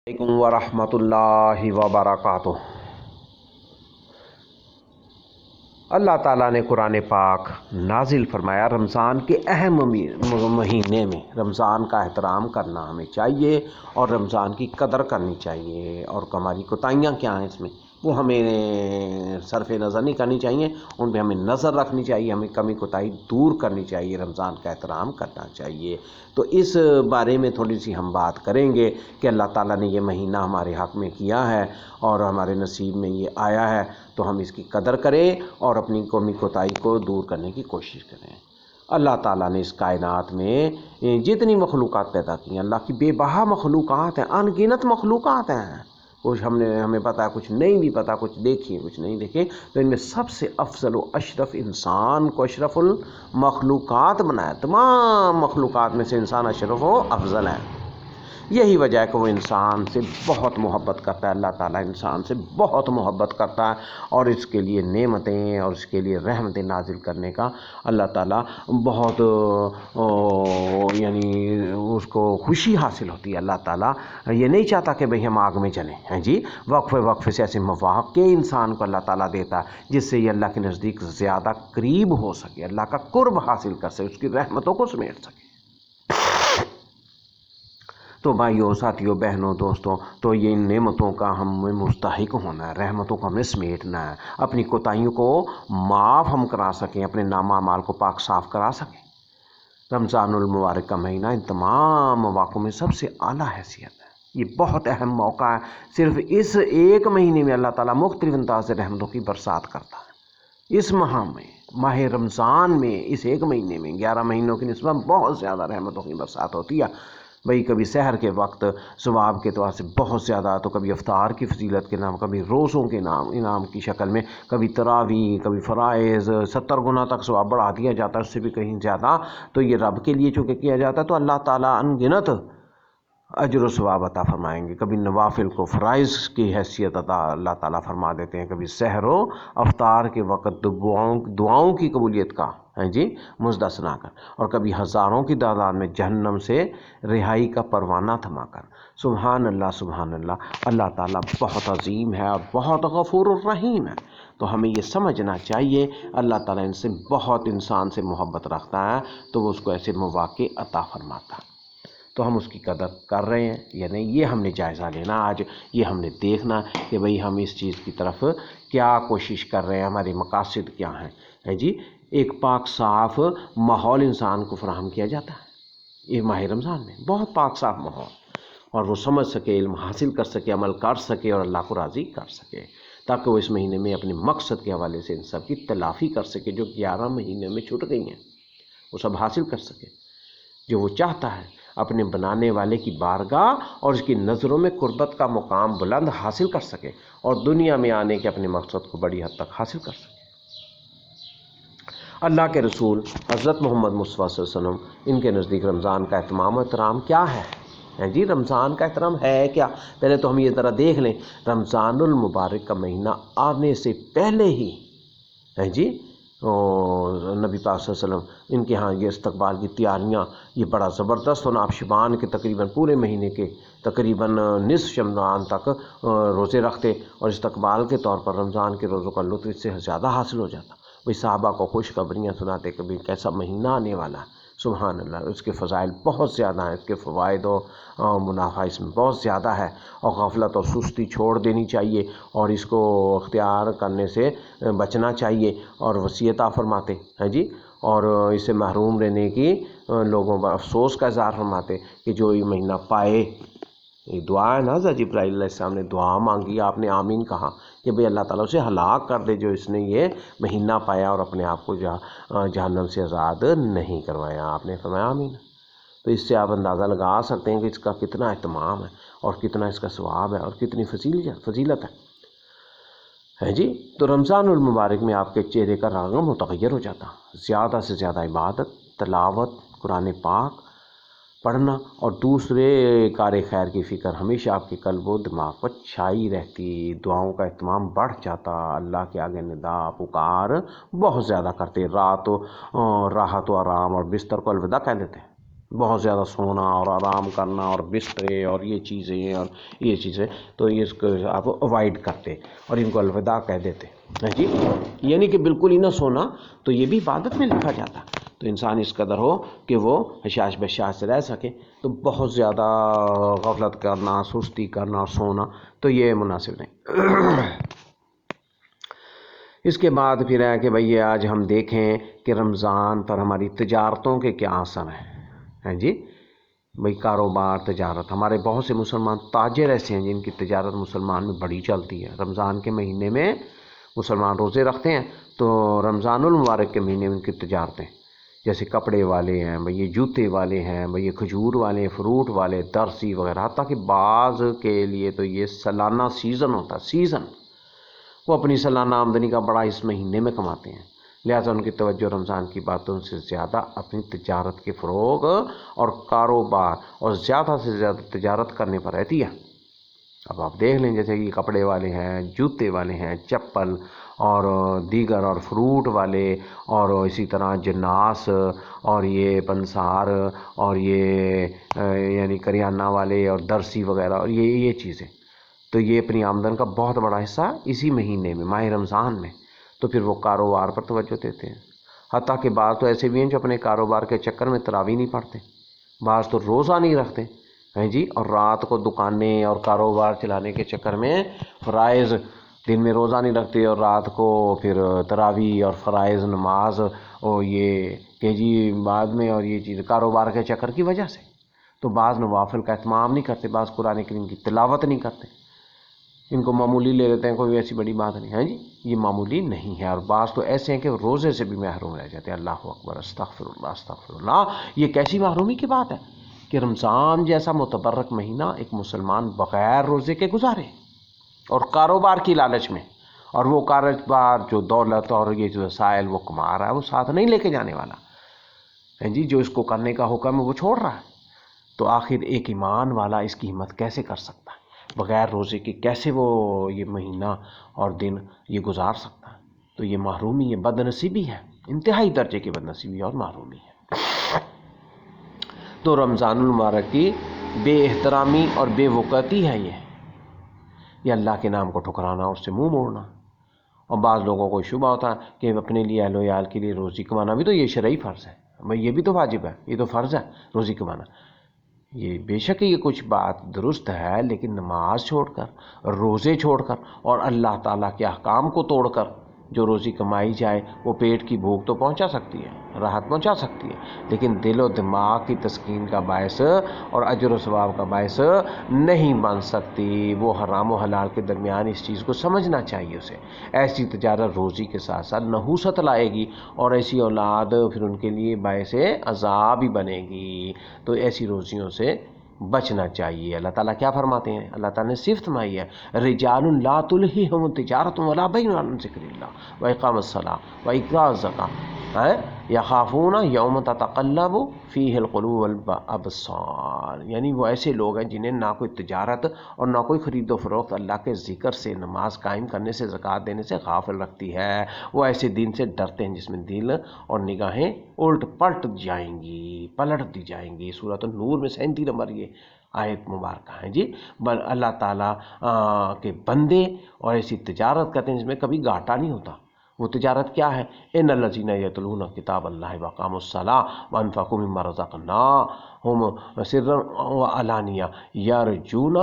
علیکم ورحمۃ اللہ وبرکاتہ۔ اللہ تعالیٰ نے قرآن پاک نازل فرمایا رمضان کے اہم مہینے میں رمضان کا احترام کرنا ہمیں چاہیے اور رمضان کی قدر کرنی چاہیے، اور ہماری کوتاہیاں کیا ہیں اس میں وہ ہمیں صرف نظر نہیں کرنی چاہیے، ان پہ ہمیں نظر رکھنی چاہیے، ہمیں کمی کوتاہی دور کرنی چاہیے، رمضان کا احترام کرنا چاہیے۔ تو اس بارے میں تھوڑی سی ہم بات کریں گے کہ اللہ تعالیٰ نے یہ مہینہ ہمارے حق میں کیا ہے اور ہمارے نصیب میں یہ آیا ہے، تو ہم اس کی قدر کریں اور اپنی کمی کوتاہی کو دور کرنے کی کوشش کریں۔ اللہ تعالیٰ نے اس کائنات میں جتنی مخلوقات پیدا کی ہیں، اللہ کی بے بہا مخلوقات ہیں، ان گنت مخلوقات ہیں، کچھ ہمیں پتہ ہے، کچھ نہیں بھی پتہ، کچھ دیکھیں کچھ نہیں دیکھیں، تو ان میں سب سے افضل و اشرف انسان کو اشرف المخلوقات بنایا۔ تمام مخلوقات میں سے انسان اشرف و افضل ہے۔ یہی وجہ ہے کہ وہ انسان سے بہت محبت کرتا ہے، اللہ تعالیٰ انسان سے بہت محبت کرتا ہے، اور اس کے لیے نعمتیں اور اس کے لیے رحمتیں نازل کرنے کا اللہ تعالیٰ بہت یعنی اس کو خوشی حاصل ہوتی ہے۔ اللہ تعالیٰ یہ نہیں چاہتا کہ بھئی ہم آگ میں جلیں ہیں جی، وقفے وقفے سے ایسے مواقع انسان کو اللہ تعالیٰ دیتا ہے جس سے یہ اللہ کے نزدیک زیادہ قریب ہو سکے، اللہ کا قرب حاصل کر سکے، اس کی رحمتوں کو سمیٹ سکے۔ تو بھائیوں، ساتھیوں، بہنوں، دوستوں، تو یہ ان نعمتوں کا ہمیں مستحق ہونا ہے، رحمتوں کو ہمیں سمیٹنا ہے، اپنی کوتاہیوں کو معاف ہم کرا سکیں، اپنے نام اعمال کو پاک صاف کرا سکیں۔ رمضان المبارک کا مہینہ ان تمام مواقع میں سب سے اعلیٰ حیثیت ہے، یہ بہت اہم موقع ہے۔ صرف اس ایک مہینے میں اللہ تعالیٰ مختلف انداز سے رحمتوں کی برسات کرتا ہے۔ اس ماہ رمضان میں، اس ایک مہینے میں 11 مہینوں کی نسبت بہت زیادہ رحمتوں کی برسات ہوتی ہے۔ بھئی کبھی سحر کے وقت ثواب کے اعتبار سے بہت زیادہ، تو کبھی افطار کی فضیلت کے نام، کبھی روزوں کے نام انعام کی شکل میں، کبھی تراویح، کبھی فرائض، 70 گنا تک ثواب بڑھا دیا جاتا ہے، اس سے بھی کہیں زیادہ۔ تو یہ رب کے لیے چونکہ کیا جاتا ہے، تو اللہ تعالیٰ ان گنت اجر و ثواب عطا فرمائیں گے۔ کبھی نوافل کو فرائض کی حیثیت عطا اللہ تعالیٰ فرما دیتے ہیں، کبھی سحر و افطار کے وقت دعاؤں کی قبولیت کا جی مژدہ سنا کر، اور کبھی ہزاروں کی تعداد میں جہنم سے رہائی کا پروانہ تھما کر۔ سبحان اللہ، سبحان اللہ، اللہ تعالیٰ بہت عظیم ہے اور بہت غفور الرحیم ہے۔ تو ہمیں یہ سمجھنا چاہیے اللہ تعالیٰ ان سے بہت انسان سے محبت رکھتا ہے، تو وہ اس کو ایسے مواقع عطا فرماتا ہے۔ تو ہم اس کی قدر کر رہے ہیں یا نہیں، یہ ہم نے جائزہ لینا آج، یہ ہم نے دیکھنا کہ بھئی ہم اس چیز کی طرف کیا کوشش کر رہے ہیں، ہمارے مقاصد کیا ہیں جی۔ ایک پاک صاف ماحول انسان کو فراہم کیا جاتا ہے یہ ماہ رمضان میں، بہت پاک صاف ماحول، اور وہ سمجھ سکے، علم حاصل کر سکے، عمل کر سکے اور اللہ کو راضی کر سکے، تاکہ وہ اس مہینے میں اپنے مقصد کے حوالے سے ان سب کی تلافی کر سکے جو 11 مہینے میں چھوٹ گئی ہیں، وہ سب حاصل کر سکے جو وہ چاہتا ہے، اپنے بنانے والے کی بارگاہ اور اس کی نظروں میں قربت کا مقام بلند حاصل کر سکے، اور دنیا میں آنے کے اپنے مقصد کو بڑی حد تک حاصل کر سکے۔ اللہ کے رسول حضرت محمد مصطفیٰ صلی اللہ علیہ وسلم، ان کے نزدیک رمضان کا اہتمام و احترام کیا ہے جی؟ رمضان کا احترام ہے کیا؟ پہلے تو ہم یہ ذرا دیکھ لیں، رمضان المبارک کا مہینہ آنے سے پہلے ہی جی نبی پاک صلی اللہ علیہ وسلم ان کے ہاں یہ استقبال کی تیاریاں یہ بڑا زبردست، اور آپ شبان کے تقریباً پورے مہینے کے تقریباً نصف شمعان تک روزے رکھتے، اور استقبال کے طور پر رمضان کے روزوں کا لطف اس سے زیادہ حاصل ہو جاتا۔ وہی صحابہ کو خوشخبریاں سناتے، کبھی کیسا مہینہ آنے والا ہے، سبحان اللہ، اس کے فضائل بہت زیادہ ہیں، اس کے فوائد و منافع اس میں بہت زیادہ ہے، اور غفلت اور سستی چھوڑ دینی چاہیے اور اس کو اختیار کرنے سے بچنا چاہیے، اور وصیت فرماتے ہیں جی، اور اس سے محروم رہنے کی لوگوں پر افسوس کا اظہار فرماتے کہ جو یہ مہینہ پائے۔ یہ دعا ہے نا، جبرائیل علیہ السلام نے دعا مانگی، آپ نے آمین کہا کہ بھئی اللہ تعالیٰ اسے ہلاک کر دے جو اس نے یہ مہینہ پایا اور اپنے آپ کو جہنم سے آزاد نہیں کروایا، آپ نے فرمایا آمین۔ تو اس سے آپ اندازہ لگا سکتے ہیں کہ اس کا کتنا اہتمام ہے اور کتنا اس کا ثواب ہے اور کتنی فضیلت ہے جی۔ تو رمضان المبارک میں آپ کے چہرے کا رنگ متغیر ہو جاتا، زیادہ سے زیادہ عبادت، تلاوت، قرآن پاک پڑھنا اور دوسرے کار خیر کی فکر ہمیشہ آپ کے قلب و دماغ پر چھائی رہتی، دعاؤں کا اہتمام بڑھ جاتا، اللہ کے آگے ندا پکار بہت زیادہ کرتے، راحت و آرام اور بستر کو الوداع کہہ دیتے، بہت زیادہ سونا اور آرام کرنا اور بسترے اور یہ چیزیں تو اس کو آپ اوائڈ کرتے اور ان کو الوداع کہہ دیتے جی، یعنی کہ بالکل ہی نہ سونا، تو یہ بھی عبادت میں لکھا جاتا، تو انسان اس قدر ہو کہ وہ حشاش بشاش سے رہ سکے، تو بہت زیادہ غفلت کرنا، سستی کرنا اور سونا تو یہ مناسب نہیں۔ اس کے بعد پھر ہے کہ بھئی آج ہم دیکھیں کہ رمضان پر ہماری تجارتوں کے کیا اثر ہیں جی، بھئی کاروبار، تجارت، ہمارے بہت سے مسلمان تاجر ایسے ہیں جن کی تجارت مسلمان میں بڑی چلتی ہے۔ رمضان کے مہینے میں مسلمان روزے رکھتے ہیں تو رمضان المبارک کے مہینے میں ان کی تجارتیں، جیسے کپڑے والے ہیں بھئی، یہ جوتے والے ہیں بھئی، یہ کھجور والے، فروٹ والے، درزی وغیرہ، حتیٰ کہ بعض کے لیے تو یہ سالانہ سیزن ہوتا ہے، سیزن، وہ اپنی سالانہ آمدنی کا بڑا اس مہینے میں کماتے ہیں، لہٰذا ان کی توجہ رمضان کی باتوں سے زیادہ اپنی تجارت کے فروغ اور کاروبار اور زیادہ سے زیادہ تجارت کرنے پر رہتی ہے۔ اب آپ دیکھ لیں جیسے کہ کپڑے والے ہیں، جوتے والے ہیں، چپل اور دیگر اور فروٹ والے اور اسی طرح جناس اور یہ پنسار اور یہ یعنی کریانہ والے اور درسی وغیرہ اور یہ چیزیں، تو یہ اپنی آمدن کا بہت بڑا حصہ اسی مہینے میں، ماہ رمضان میں، تو پھر وہ کاروبار پر توجہ دیتے ہیں۔ حتیٰ کہ بعض تو ایسے بھی ہیں جو اپنے کاروبار کے چکر میں تراویح نہیں پڑھتے، بعض تو روزہ نہیں رکھتے ہیں جی، اور رات کو دکانیں اور کاروبار چلانے کے چکر میں فرائض، دن میں روزہ نہیں رکھتے اور رات کو پھر تراویح اور فرائض نماز اور یہ کہ جی بعد میں، اور یہ چیز کاروبار کے چکر کی وجہ سے، تو بعض نوافل کا اہتمام نہیں کرتے، بعض قرآن کریم کی تلاوت نہیں کرتے، ان کو معمولی لے لیتے ہیں، کوئی ایسی بڑی بات نہیں ہے جی، یہ معمولی نہیں ہے، اور بعض تو ایسے ہیں کہ روزے سے بھی محروم رہ جاتے ہیں۔ اللہ اکبر، استغفر اللہ، استغفر اللہ، یہ کیسی محرومی کی بات ہے کہ رمضان جیسا متبرک مہینہ ایک مسلمان بغیر روزے کے گزارے اور کاروبار کی لالچ میں، اور وہ کاروبار جو دولت اور یہ جو وسائل وہ کما رہا ہے وہ ساتھ نہیں لے کے جانے والا ہے جی، جو اس کو کرنے کا حکم ہے وہ چھوڑ رہا ہے، تو آخر ایک ایمان والا اس کی ہمت کیسے کر سکتا ہے؟ بغیر روزے کے کیسے وہ یہ مہینہ اور دن یہ گزار سکتا ہے؟ تو یہ محرومی، یہ بد نصیبی ہے، انتہائی درجے کی بد نصیبی اور محرومی ہے۔ تو رمضان المبارک کی بے احترامی اور بے وقتی ہے یہ اللہ کے نام کو ٹھکرانا اور اس سے منہ موڑنا۔ اور بعض لوگوں کو شبہ ہوتا ہے کہ اپنے لیے اہل و عیال کے لیے روزی کمانا بھی تو یہ شرعی فرض ہے، بھائی یہ بھی تو واجب ہے، یہ تو فرض ہے روزی کمانا۔ یہ بے شک یہ کچھ بات درست ہے، لیکن نماز چھوڑ کر، روزے چھوڑ کر اور اللہ تعالیٰ کے احکام کو توڑ کر جو روزی کمائی جائے وہ پیٹ کی بھوک تو پہنچا سکتی ہے، راحت پہنچا سکتی ہے، لیکن دل و دماغ کی تسکین کا باعث اور اجر و ثواب کا باعث نہیں بن سکتی۔ وہ حرام و حلال کے درمیان اس چیز کو سمجھنا چاہیے اسے۔ ایسی تجارت روزی کے ساتھ ساتھ نحوست لائے گی اور ایسی اولاد پھر ان کے لیے باعث عذاب ہی بنے گی، تو ایسی روزیوں سے بچنا چاہیے۔ اللہ تعالیٰ کیا فرماتے ہیں؟ اللہ تعالیٰ نے صفت مائی ہے، رجال لا تلہیہم تجارت ولا بیع عن ذکر اللہ واقام الصلاۃ وایتاء الزکاۃ یخافون یوما تتقلب فیہ القلوب والابصار، یعنی وہ ایسے لوگ ہیں جنہیں نہ کوئی تجارت اور نہ کوئی خرید و فروخت اللہ کے ذکر سے، نماز قائم کرنے سے، زکوٰۃ دینے سے غافل رکھتی ہے۔ وہ ایسے دن سے ڈرتے ہیں جس میں دل اور نگاہیں الٹ پلٹ جائیں گی، پلٹ دی جائیں گی۔ سورۃ النور میں 37 نمبر یہ آیت مبارکہ ہیں جی۔ اللہ تعالیٰ کے بندے اور ایسی تجارت کرتے ہیں جس میں کبھی گھاٹا نہیں ہوتا۔ وہ تجارت کیا ہے؟ ان الذین یتلون کتاب اللہ واقاموا الصلاۃ وانفقوا مما رزقناہم سرا وعلانیہ یرجون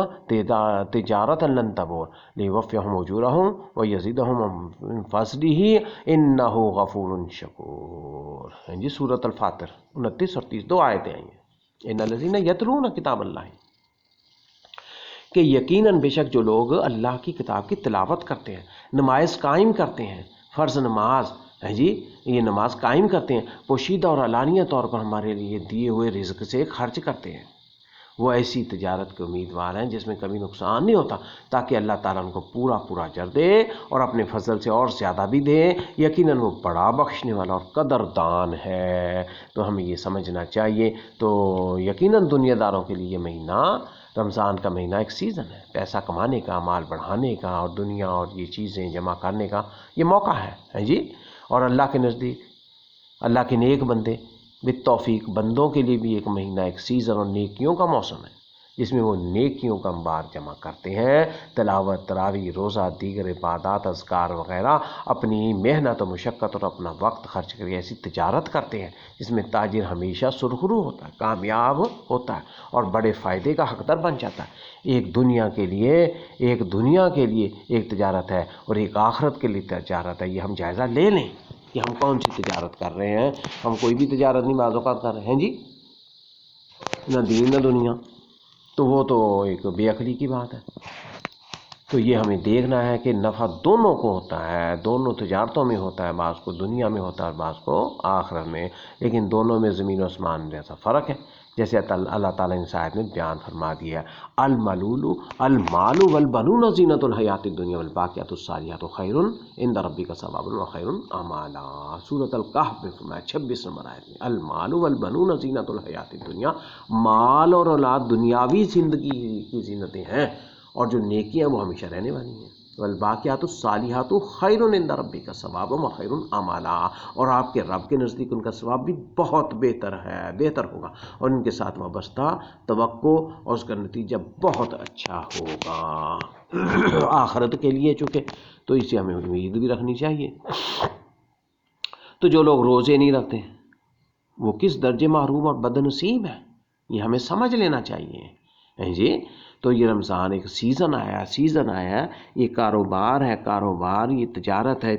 تجارۃ لن تبور لیوفیہم اجورہم ویزیدہم من فضلہ انہ غفور شکور۔ جی سورۃ الفاطر 29 اور 30 دو آیتیں آئی ہیں۔ ان الذین یتلون کتاب اللہ، کہ یقیناً بے شک جو لوگ اللہ کی کتاب کی تلاوت کرتے ہیں، نماز قائم کرتے ہیں، فرض نماز ہے جی، یہ نماز قائم کرتے ہیں، پوشیدہ اور علانیہ طور پر ہمارے لیے دیے ہوئے رزق سے خرچ کرتے ہیں، وہ ایسی تجارت کے امیدوار ہیں جس میں کبھی نقصان نہیں ہوتا، تاکہ اللہ تعالیٰ ان کو پورا پورا اجر دے اور اپنے فضل سے اور زیادہ بھی دے۔ یقیناً وہ بڑا بخشنے والا اور قدردان ہے۔ تو ہمیں یہ سمجھنا چاہیے۔ تو یقیناً دنیا داروں کے لیے یہ مہینہ، رمضان کا مہینہ ایک سیزن ہے، پیسہ کمانے کا، مال بڑھانے کا اور دنیا اور یہ چیزیں جمع کرنے کا یہ موقع ہے جی۔ اور اللہ کے نزدیک اللہ کے نیک بندے بالتوفیق بندوں کے لیے بھی ایک مہینہ، ایک سیزن اور نیکیوں کا موسم ہے، جس میں وہ نیکیوں کا انبار جمع کرتے ہیں، تلاوت، تراویح، روزہ، دیگر عبادات، اذکار وغیرہ، اپنی محنت و مشقت اور اپنا وقت خرچ کر کے ایسی تجارت کرتے ہیں جس میں تاجر ہمیشہ سرخرو ہوتا ہے، کامیاب ہوتا ہے اور بڑے فائدے کا حقدار بن جاتا ہے۔ ایک دنیا کے لیے ایک تجارت ہے اور ایک آخرت کے لیے تجارت ہے۔ یہ ہم جائزہ لے لیں کہ ہم کون سی تجارت کر رہے ہیں۔ ہم کوئی بھی تجارت نہیں بعض اوقات کر رہے ہیں جی، نہ دین نہ دنیا، تو وہ تو ایک بے عقلی کی بات ہے۔ تو یہ ہمیں دیکھنا ہے کہ نفع دونوں کو ہوتا ہے، دونوں تجارتوں میں ہوتا ہے، بعض کو دنیا میں ہوتا ہے، بعض کو آخرت میں، لیکن دونوں میں زمین و آسمان جیسا فرق ہے۔ جیسے اللہ تعالیٰ نے آیت میں بیان فرما دیا، المال والبنون زینۃ الحیات الدنیا والباقیات الصالحات خیر عند ربک ثوابا وخیر امالا۔ سورۃ الکہف میں فرمایا 26 نمبر آیت میں، المال والبنون زینۃ الحیات الدنیا، مال اور اولاد دنیاوی زندگی کی زینتیں ہیں، اور جو نیکیاں وہ ہمیشہ رہنے والی ہیں۔ والباقیات الصالحات خیر عند ربک ثوابا وخیر امالا، اور آپ کے رب کے نزدیک ان کا ثواب بھی بہت بہتر ہوگا، اور ان کے ساتھ وابستہ توقع اور اس کا نتیجہ بہت اچھا ہوگا آخرت کے لیے، چونکہ تو اسے ہمیں امید بھی رکھنی چاہیے۔ تو جو لوگ روزے نہیں رکھتے وہ کس درجے محروم اور بد نصیب ہیں، یہ ہمیں سمجھ لینا چاہیے جی۔ تو یہ رمضان ایک سیزن آیا، یہ کاروبار ہے، یہ تجارت ہے،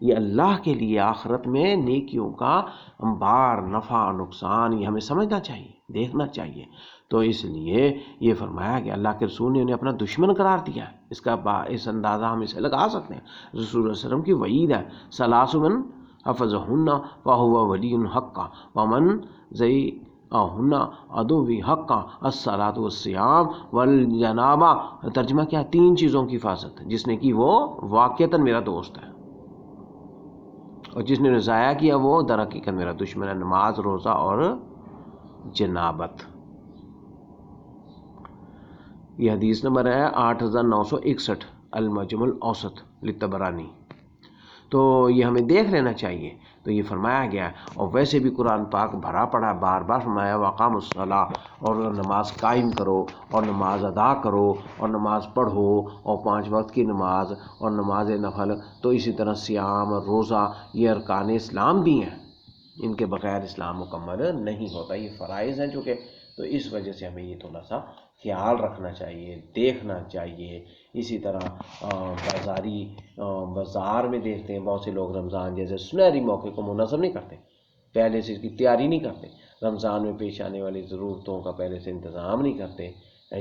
یہ اللہ کے لیے آخرت میں نیکیوں کا انبار، نفع نقصان، یہ ہمیں سمجھنا چاہیے، دیکھنا چاہیے۔ تو اس لیے یہ فرمایا کہ اللہ کے رسول نے انہیں اپنا دشمن قرار دیا۔ اس اندازہ ہم اسے لگا سکتے ہیں، رسول اللہ علیہ وسلم کی وعید ہے، ثلاث من حفظہن فہو ولی حقا ومن ضیعہن عدو حقا الصلاۃ والصیام والجنابہ۔ ترجمہ کیا؟ 3 چیزوں کی حفاظت، جس نے کی وہ واقعتاً میرا دوست ہے، اور جس نے ضائع کیا وہ در حقیقت میرا دشمن ہے۔ نماز، روزہ اور جنابت۔ یہ حدیث نمبر ہے 8961، المعجم الاوسط للطبرانی۔ تو یہ ہمیں دیکھ لینا چاہیے۔ تو یہ فرمایا گیا ہے، اور ویسے بھی قرآن پاک بھرا پڑا، بار بار فرمایا وَأَقَامُوا الصَّلَاةَ، اور نماز قائم کرو اور نماز ادا کرو اور نماز پڑھو، اور 5 وقت کی نماز اور نماز نفل۔ تو اسی طرح صیام اور روزہ، یہ ارکان اسلام بھی ہیں، ان کے بغیر اسلام مکمل نہیں ہوتا، یہ فرائض ہیں چونکہ۔ تو اس وجہ سے ہمیں یہ تھوڑا سا خیال رکھنا چاہیے، دیکھنا چاہیے۔ اسی طرح بازار میں دیکھتے ہیں بہت سے لوگ رمضان جیسے سنہری موقع کو منظم نہیں کرتے، پہلے سے اس کی تیاری نہیں کرتے، رمضان میں پیش آنے والی ضرورتوں کا پہلے سے انتظام نہیں کرتے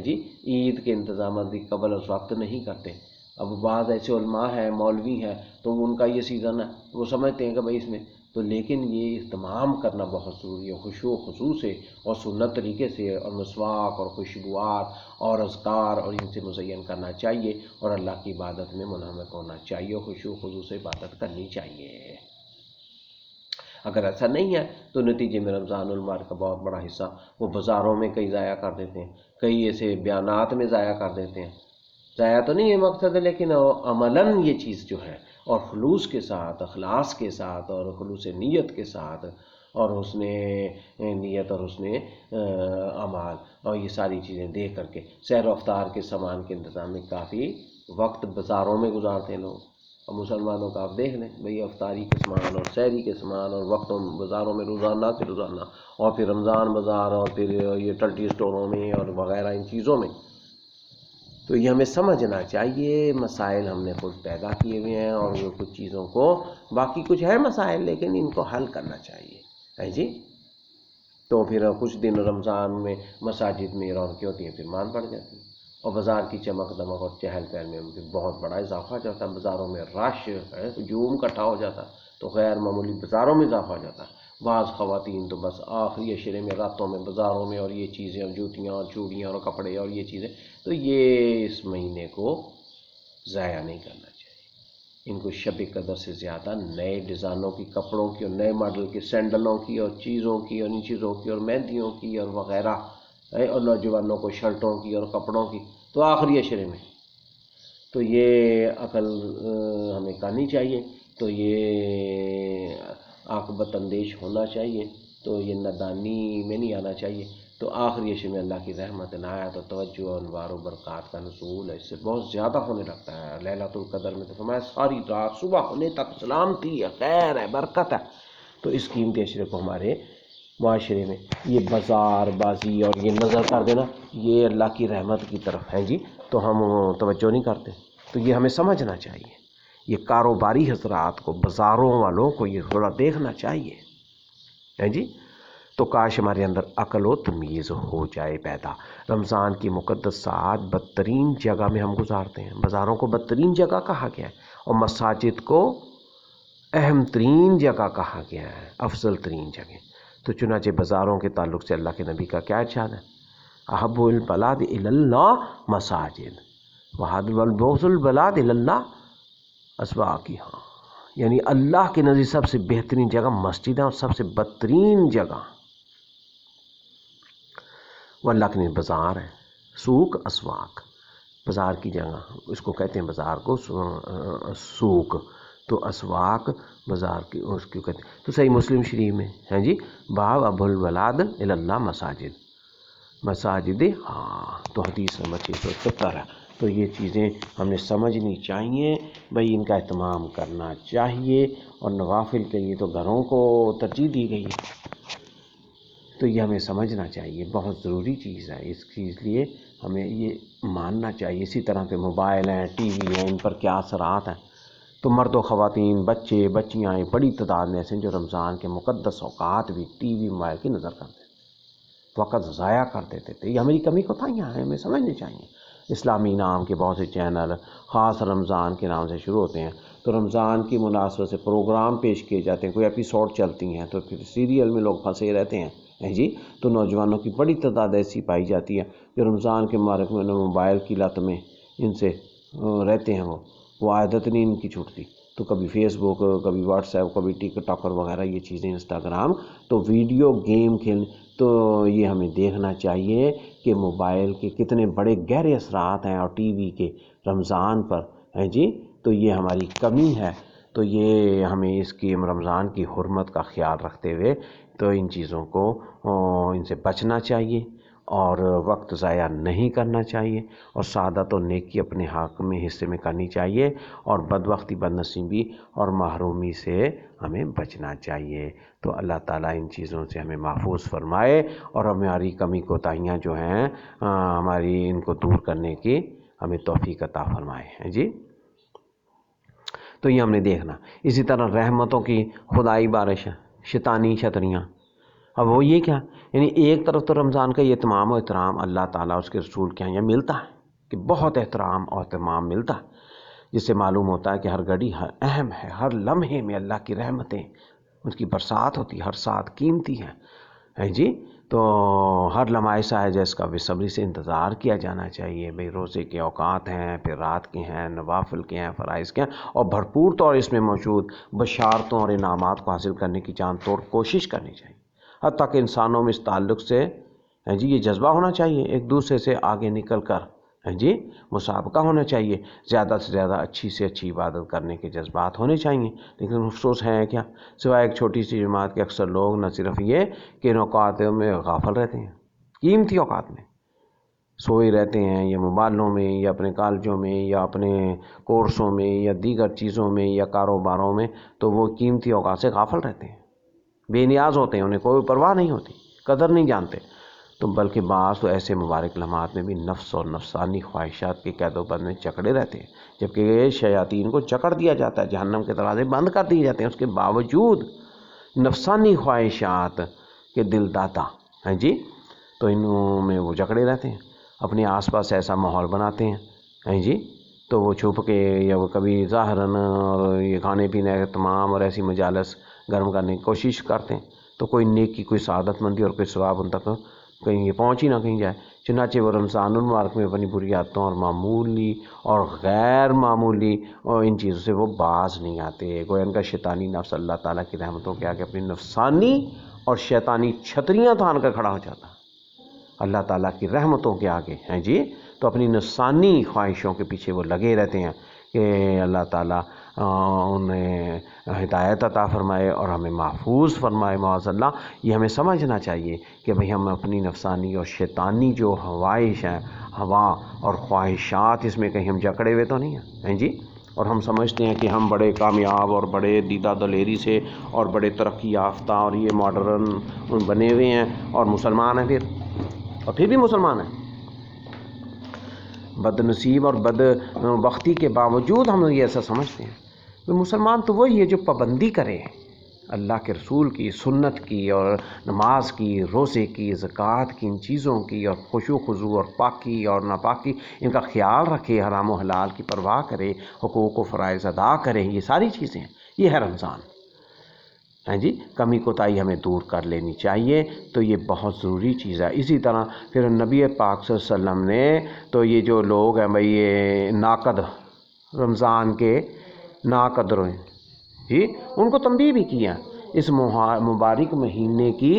جی، عید کے انتظامات بھی قبل اس وقت نہیں کرتے۔ اب بعض ایسے علماء ہیں، مولوی ہیں، تو ان کا یہ سیزن ہے، وہ سمجھتے ہیں کہ بھائی اس میں تو، لیکن یہ اہتمام کرنا بہت ضروری ہے، خشوع و خضوع سے اور سنت طریقے سے، اور مسواک اور خوشبوات اور اذکار اور ان سے مزین کرنا چاہیے، اور اللہ کی عبادت میں منہمک ہونا چاہیے، اور خشوع و خضوع سے عبادت کرنی چاہیے۔ اگر ایسا نہیں ہے تو نتیجے میں رمضان المبارک کا بہت بڑا حصہ وہ بازاروں میں کئی ضائع کر دیتے ہیں، کئی ایسے بیانات میں ضائع کر دیتے ہیں۔ ضائع تو نہیں ہے مقصد ہے، لیکن عملاً یہ چیز جو ہے، اور خلوص کے ساتھ، اخلاص کے ساتھ، اور خلوص نیت کے ساتھ، اور حسن نیت اور حسن اعمال، اور یہ ساری چیزیں دیکھ کر کے سیر و افطار کے سامان کے انتظام میں کافی وقت بازاروں میں گزارتے ہیں لوگ۔ اور مسلمانوں کا آپ دیکھ لیں بھئی، افطاری کے سامان اور سحری کے سامان اور وقتوں بازاروں میں روزانہ سے روزانہ، اور پھر رمضان بازار، اور پھر یہ ٹلٹی اسٹوروں میں اور وغیرہ ان چیزوں میں۔ تو یہ ہمیں سمجھنا چاہیے، مسائل ہم نے خود پیدا کیے ہوئے ہیں، اور وہ کچھ چیزوں کو، باقی کچھ ہے مسائل لیکن ان کو حل کرنا چاہیے جی۔ تو پھر کچھ دن رمضان میں مساجد میں رونقیں ہوتی ہیں، پھر مان پڑ جاتی ہیں، اور بازار کی چمک دمک اور چہل پہل میں بہت بڑا اضافہ ہو جاتا ہے، بازاروں میں رش ہے، ہجوم اکٹھا ہو جاتا ہے، تو غیر معمولی بازاروں میں اضافہ ہو جاتا ہے۔ بعض خواتین تو بس آخری عشرے میں، راتوں میں بازاروں میں، اور یہ چیزیں، اور جوتیاں اور چوڑیاں اور کپڑے اور یہ چیزیں، تو یہ اس مہینے کو ضائع نہیں کرنا چاہیے۔ ان کو شب قدر سے زیادہ نئے ڈیزائنوں کی کپڑوں کی، اور نئے ماڈل کے سینڈلوں کی، اور چیزوں کی، اور ان چیزوں کی، اور مہندیوں کی، اور وغیرہ، اور نوجوانوں کو شرٹوں کی اور کپڑوں کی، تو آخری عشرے میں۔ تو یہ عقل ہمیں کرنی چاہیے، تو یہ عاقبت اندیش ہونا چاہیے۔ تو تو یہ نادانی میں نہیں آنا چاہیے۔ تو آخری عشر میں اللہ کی رحمت عنایت اور توجہ اور انوار و برکات کا نزول ہے، اس سے بہت زیادہ ہونے لگتا ہے۔ لیلۃ القدر میں تو فرمایا ساری رات صبح ہونے تک سلامتی ہے، خیر ہے، برکت ہے۔ تو اس قیمتی عشرے کو ہمارے معاشرے میں یہ بازار بازی اور یہ نظر کر دینا، یہ اللہ کی رحمت کی طرف ہے جی، تو ہم توجہ نہیں کرتے۔ تو یہ ہمیں سمجھنا چاہیے، یہ کاروباری حضرات کو، بازاروں والوں کو یہ تھوڑا دیکھنا چاہیے ہے جی۔ تو کاش ہمارے اندر عقل و تمیز ہو جائے پیدا۔ رمضان کی مقدس ساعت بدترین جگہ میں ہم گزارتے ہیں، بازاروں کو بدترین جگہ کہا گیا ہے اور مساجد کو اہم ترین جگہ کہا گیا ہے، افضل ترین جگہ۔ تو چنانچہ بازاروں کے تعلق سے اللہ کے نبی کا کیا ارشاد ہے؟ احب البلاد الی اللہ مساجد وابغض البلاد الی اللہ اسواقها، یعنی اللہ کے نزدیک سب سے بہترین جگہ مسجد ہے اور سب سے بدترین جگہ وہ اللہ کے نزدیک بازار ہے، سوق اسواق، بازار کی جگہ اس کو کہتے ہیں، بازار کو سوق، تو اسواق بازار کی اس کو کہتے ہیں۔ تو صحیح مسلم شریف میں ہے جی، باب ابو الولاد الی اللہ مساجد مساجد، ہاں، تو حدیث نمبر 670 ہے۔ تو یہ چیزیں ہمیں سمجھنی چاہیے بھائی، ان کا اہتمام کرنا چاہیے، اور نوافل کے لیے تو گھروں کو ترجیح دی گئی ہے، تو یہ ہمیں سمجھنا چاہیے، بہت ضروری چیز ہے، اس چیز لیے ہمیں یہ ماننا چاہیے۔ اسی طرح کے موبائل ہیں، ٹی وی ہیں، ان پر کیا اثرات ہیں۔ تو مرد و خواتین، بچے بچیاں بڑی تعداد میں ایسے ہیں جو رمضان کے مقدس اوقات بھی ٹی وی موبائل کی نظر کرتے ہیں، وقت ضائع کر دیتے تھے۔ یہ ہماری کمی کوتاہیاں ہیں، ہمیں سمجھنی چاہیے۔ اسلامی نام کے بہت سے چینل خاص رمضان کے نام سے شروع ہوتے ہیں، تو رمضان کی مناسبت سے پروگرام پیش کیے جاتے ہیں، کوئی ایپیسوڈ چلتی ہیں، تو پھر سیریل میں لوگ پھنسے رہتے ہیں جی۔ تو نوجوانوں کی بڑی تعداد ایسی پائی جاتی ہے جو رمضان کے مبارک میں موبائل کی لت میں ان سے رہتے ہیں، وہ عادت نہیں ان کی چھوٹتی۔ تو کبھی فیس بک، کبھی واٹس ایپ، کبھی ٹک ٹاک وغیرہ یہ چیزیں، انسٹاگرام، تو ویڈیو گیم کھیل، تو یہ ہمیں دیکھنا چاہیے کہ موبائل کے کتنے بڑے گہرے اثرات ہیں، اور ٹی وی کے رمضان پر ہیں جی۔ تو یہ ہماری کمی ہے، تو یہ ہمیں اس کی رمضان کی حرمت کا خیال رکھتے ہوئے تو ان چیزوں کو ان سے بچنا چاہیے، اور وقت ضائع نہیں کرنا چاہیے، اور سعادت و نیکی اپنے حق میں حصے میں کرنی چاہیے، اور بدبختی، بدنصیبی اور محرومی سے ہمیں بچنا چاہیے۔ تو اللہ تعالیٰ ان چیزوں سے ہمیں محفوظ فرمائے، اور ہماری کمی کوتاہیاں جو ہیں ہماری، ان کو دور کرنے کی ہمیں توفیق عطا فرمائے ہیں جی۔ تو یہ ہم نے دیکھنا۔ اسی طرح رحمتوں کی خدائی بارش، شیطانی چھتریاں، اب وہ یہ کیا، یعنی ایک طرف تو رمضان کا یہ اہتمام و احترام اللہ تعالیٰ اس کے رسول کے یہاں ملتا ہے کہ بہت احترام اور اہتمام ملتا ہے، جس سے معلوم ہوتا ہے کہ ہر گھڑی ہر اہم ہے، ہر لمحے میں اللہ کی رحمتیں، اس کی برسات ہوتی ہے، ہر ساتھ قیمتی ہے جی۔ تو ہر لمحہ ایسا ہے جس کا بے صبری سے انتظار کیا جانا چاہیے بھئی، روزے کے اوقات ہیں، پھر رات کے ہیں، نوافل کے ہیں، فرائض کے ہیں، اور بھرپور طور اس میں موجود بشارتوں اور انعامات کو حاصل کرنے کی جان توڑ کوشش کرنی چاہیے۔ حتیٰ کہ انسانوں میں اس تعلق سے جی یہ جذبہ ہونا چاہیے، ایک دوسرے سے آگے نکل کر جی مسابقہ ہونا چاہیے، زیادہ سے زیادہ اچھی سے اچھی عبادت کرنے کے جذبات ہونے چاہیے۔ لیکن افسوس ہے کیا، سوائے ایک چھوٹی سی جماعت کے اکثر لوگ نہ صرف یہ کہ ان اوقاتوں میں غافل رہتے ہیں، قیمتی اوقات میں سوئے رہتے ہیں، یا موبائلوں میں، یا اپنے کالجوں میں، یا اپنے کورسوں میں، یا دیگر چیزوں میں، یا کاروباروں میں، تو وہ قیمتی اوقات سے غافل رہتے ہیں، بے نیاز ہوتے ہیں، انہیں کوئی پرواہ نہیں ہوتی، قدر نہیں جانتے۔ تو بلکہ بعض تو ایسے مبارک لمحات میں بھی نفس اور نفسانی خواہشات کے قید و بند میں جکڑے رہتے ہیں، جبکہ شیاطین کو جکڑ دیا جاتا ہے، جہنم کے دروازے بند کر دیے جاتے ہیں، اس کے باوجود نفسانی خواہشات کے دل داتا ہیں جی، تو انہوں میں وہ جکڑے رہتے ہیں، اپنے آس پاس ایسا ماحول بناتے ہیں جی، تو وہ چھپ کے یا وہ کبھی ظاہراً اور یہ کھانے پینے کا تمام اور ایسی مجالس گرم کرنے کی کوشش کرتے ہیں، تو کوئی نیکی، کوئی سعادت مندی اور کوئی ثواب ان تک کہیں یہ پہنچ ہی نہ کہیں جائے۔ چنانچہ وہ رمضان المبارک میں اپنی بری عادتوں اور معمولی اور غیر معمولی اور ان چیزوں سے وہ باز نہیں آتے، گویا ان کا شیطانی نفس اللہ تعالیٰ کی رحمتوں کے آگے اپنی نفسانی اور شیطانی چھتریاں تان کر کھڑا ہو جاتا ہے اللہ تعالیٰ کی رحمتوں کے آگے ہیں جی۔ تو اپنی نفسانی خواہشوں کے پیچھے وہ لگے رہتے ہیں کہ اللہ تعالیٰ انہیں ہدایت عطا فرمائے اور ہمیں محفوظ فرمائے معاذ اللہ۔ یہ ہمیں سمجھنا چاہیے کہ بھئی ہم اپنی نفسانی اور شیطانی جو ہوائش ہیں، ہوا اور خواہشات، اس میں کہیں ہم جکڑے ہوئے تو نہیں ہیں جی، اور ہم سمجھتے ہیں کہ ہم بڑے کامیاب اور بڑے دیدہ دلیری سے اور بڑے ترقی یافتہ اور یہ ماڈرن بنے ہوئے ہیں اور مسلمان ہیں، پھر بھی مسلمان ہیں۔ بد نصیب اور بد بختی کے باوجود ہم یہ ایسا سمجھتے ہیں۔ مسلمان تو وہی ہے جو پابندی کرے اللہ کے رسول کی، سنت کی، اور نماز کی، روزے کی، زکوٰۃ کی، ان چیزوں کی، اور خشوع خضوع اور پاکی اور ناپاکی ان کا خیال رکھے، حرام و حلال کی پرواہ کرے، حقوق و فرائض ادا کرے، یہ ساری چیزیں ہیں۔ یہ ہے رمضان، ہاں جی، کمی کوتاہی ہمیں دور کر لینی چاہیے، تو یہ بہت ضروری چیز ہے۔ اسی طرح پھر نبی پاک صلی اللہ علیہ وسلم نے تو یہ جو لوگ ہیں بھئی یہ ناقد، رمضان کے ناقدر ہیں جی، ان کو تنبیہ بھی کیا، اس مبارک مہینے کی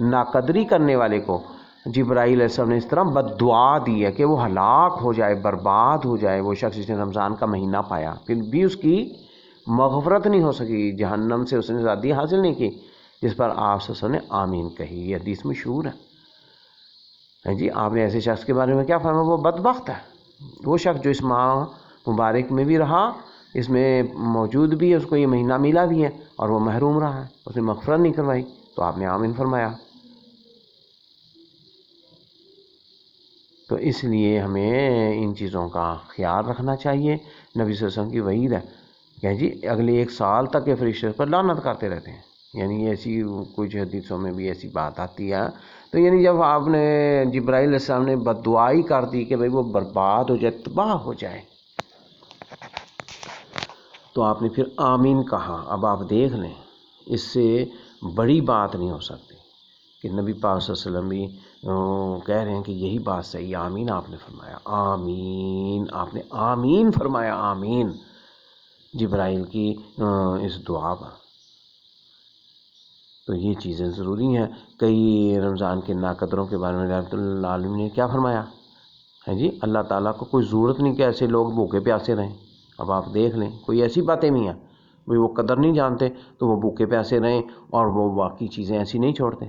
ناقدری کرنے والے کو جبرائیل علیہ السلام نے اس طرح بد دعا دی ہے کہ وہ ہلاک ہو جائے، برباد ہو جائے، وہ شخص جس نے رمضان کا مہینہ پایا پھر بھی اس کی مغفرت نہیں ہو سکی، جہنم سے اس نے آزادی حاصل نہیں کی، جس پر آپ صلی اللہ علیہ وسلم نے آمین کہی۔ یہ حدیث مشہور ہے جی۔ آپ نے ایسے شخص کے بارے میں کیا فرمایا؟ وہ بدبخت ہے، وہ شخص جو اس ماہ مبارک میں بھی رہا، اس میں موجود بھی ہے، اس کو یہ مہینہ ملا بھی ہے، اور وہ محروم رہا ہے، اس نے مغفرت نہیں کروائی، تو آپ نے آمین فرمایا۔ تو اس لیے ہمیں ان چیزوں کا خیال رکھنا چاہیے۔ نبی صلی اللہ علیہ وسلم کی وعید ہے کہ جی اگلے 1 سال تک کے فرشتے پر لعنت کرتے رہتے ہیں، یعنی ایسی کچھ حدیثوں میں بھی ایسی بات آتی ہے۔ تو یعنی جب آپ نے جبرائیل علیہ السلام نے بد دعائی کر دی کہ بھئی وہ برباد ہو جائے، تباہ ہو جائے، تو آپ نے پھر آمین کہا۔ اب آپ دیکھ لیں، اس سے بڑی بات نہیں ہو سکتی کہ نبی پاک صلی اللہ علیہ وسلم بھی کہہ رہے ہیں کہ یہی بات صحیح، آمین آپ نے فرمایا، آمین آپ نے آمین فرمایا، آمین جبرائیل کی اس دعا پر۔ تو یہ چیزیں ضروری ہیں۔ کئی رمضان کے ناقدروں کے بارے میں رحمۃ اللہ علیہ نے کیا فرمایا ہے جی، اللہ تعالیٰ کو کوئی ضرورت نہیں کہ ایسے لوگ بھوکے پیاسے رہیں۔ اب آپ دیکھ لیں، کوئی ایسی باتیں نہیں ہیں، وہ قدر نہیں جانتے تو وہ بھوکے پیاسے رہیں اور وہ باقی چیزیں ایسی نہیں چھوڑتے،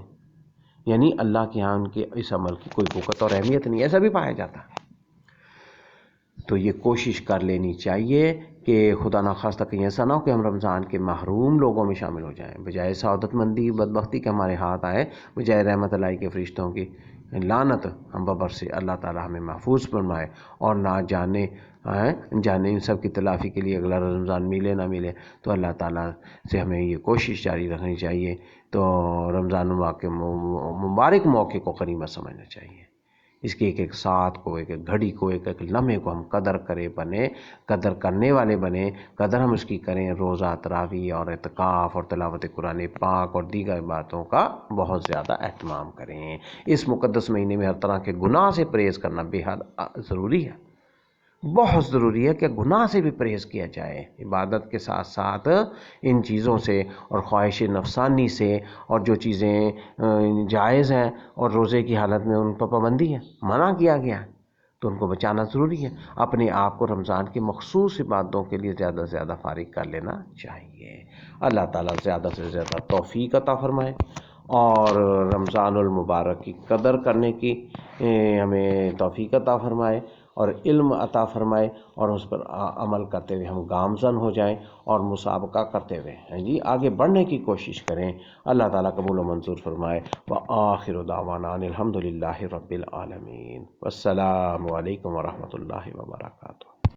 یعنی اللہ کے ہاں ان کے اس عمل کی کوئی وقت اور اہمیت نہیں، ایسا بھی پایا جاتا ہے۔ تو یہ کوشش کر لینی چاہیے کہ خدا نخواستہ کہیں ایسا نہ ہو کہ ہم رمضان کے محروم لوگوں میں شامل ہو جائیں، بجائے سعادت مندی بدبختی کے ہمارے ہاتھ آئے، بجائے رحمت اللہ کے فرشتوں کی لعنت ہم ببر سے اللہ تعالیٰ ہمیں محفوظ فرمائے، اور نہ جانے ان سب کی تلافی کے لیے اگلا رمضان ملے نہ ملے، تو اللہ تعالیٰ سے ہمیں یہ کوشش جاری رکھنی چاہیے۔ تو رمضان مبارک موقع کو غنیمت سمجھنا چاہیے، اس کے ایک ایک ساتھ کو، ایک ایک گھڑی کو، ایک ایک لمحے کو ہم قدر قدر کرنے والے بنے، قدر ہم اس کی کریں، روزہ، تراویح اور اعتکاف اور تلاوت قرآن پاک اور دیگر باتوں کا بہت زیادہ اہتمام کریں۔ اس مقدس مہینے میں ہر طرح کے گناہ سے پرہیز کرنا بے حد ضروری ہے، بہت ضروری ہے کہ گناہ سے بھی پرہیز کیا جائے، عبادت کے ساتھ ساتھ ان چیزوں سے اور خواہش نفسانی سے، اور جو چیزیں جائز ہیں اور روزے کی حالت میں ان پر پابندی ہے، منع کیا گیا ہے، تو ان کو بچانا ضروری ہے۔ اپنے آپ کو رمضان کی مخصوص عبادتوں کے لیے زیادہ سے زیادہ فارغ کر لینا چاہیے۔ اللہ تعالیٰ زیادہ سے زیادہ توفیق عطا فرمائے اور رمضان المبارک کی قدر کرنے کی ہمیں توفیق عطا فرمائے اور علم عطا فرمائے، اور اس پر عمل کرتے ہوئے ہم گامزن ہو جائیں اور مسابقہ کرتے ہوئے جی آگے بڑھنے کی کوشش کریں۔ اللہ تعالیٰ قبول و منظور فرمائے۔ وآخر دعوانا ان الحمد للہ رب العالمین۔ والسلام علیکم ورحمۃ اللہ وبرکاتہ۔